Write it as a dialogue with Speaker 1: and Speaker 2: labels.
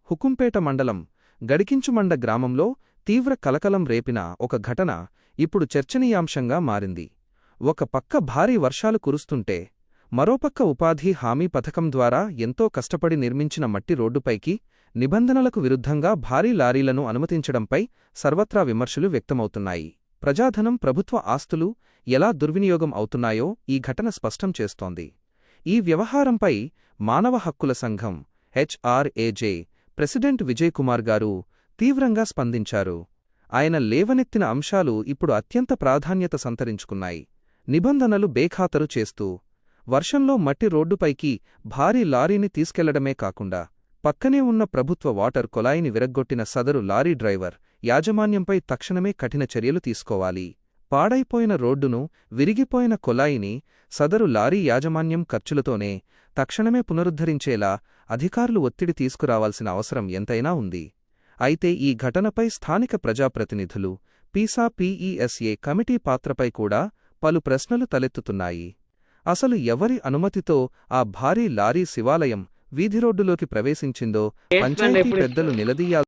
Speaker 1: హుకుంపేట మండలం గడికించుమండ గ్రామంలో తీవ్ర కలకలం రేపిన ఒక ఘటన ఇప్పుడు చర్చనీయాంశంగా మారింది. ఒక పక్క భారీ వర్షాలు కురుస్తుంటే మరోపక్క ఉపాధి హామీ పథకం ద్వారా ఎంతో కష్టపడి నిర్మించిన మట్టి రోడ్డుపైకి నిబంధనలకు విరుద్ధంగా భారీ లారీలను అనుమతించడంపై సర్వత్రా విమర్శలు వ్యక్తమవుతున్నాయి. ప్రజాధనం, ప్రభుత్వ ఆస్తులు ఎలా దుర్వినియోగం అవుతున్నాయో ఈ ఘటన స్పష్టం చేస్తోంది. ఈ వ్యవహారంపై మానవ హక్కుల సంఘం HRAJ ప్రెసిడెంట్ విజయ్ కుమార్ గారు తీవ్రంగా స్పందించారు. ఆయన లేవనెత్తిన అంశాలు ఇప్పుడు అత్యంత ప్రాధాన్యత సంతరించుకున్నాయి. నిబంధనలు బేఖాతరు చేస్తూ వర్షంలో మట్టి రోడ్డుపైకి భారీ లారీని తీసుకెళ్లడమే కాకుండా పక్కనే ఉన్న ప్రభుత్వ వాటర్ కొలాయిని విరగ్గొట్టిన సదరు లారీ డ్రైవర్ యాజమాన్యంపై తక్షణమే కఠిన చర్యలు తీసుకోవాలి. పాడైపోయిన రోడ్డును, విరిగిపోయిన కొలాయిని సదరు లారీ యాజమాన్యం ఖర్చులతోనే తక్షణమే పునరుద్ధరించేలా అధికారులు ఒత్తిడి తీసుకురావాల్సిన అవసరం ఎంతైనా ఉంది. అయితే ఈ ఘటనపై స్థానిక ప్రజాప్రతినిధులు, PISA కమిటీ పాత్రపై కూడా పలు ప్రశ్నలు తలెత్తుతున్నాయి. అసలు ఎవరి అనుమతితో ఆ భారీ లారీ శివాలయం వీధిరోడ్డులోకి ప్రవేశించిందో పంచాయతీ పెద్దలు నిలదీయాల్సి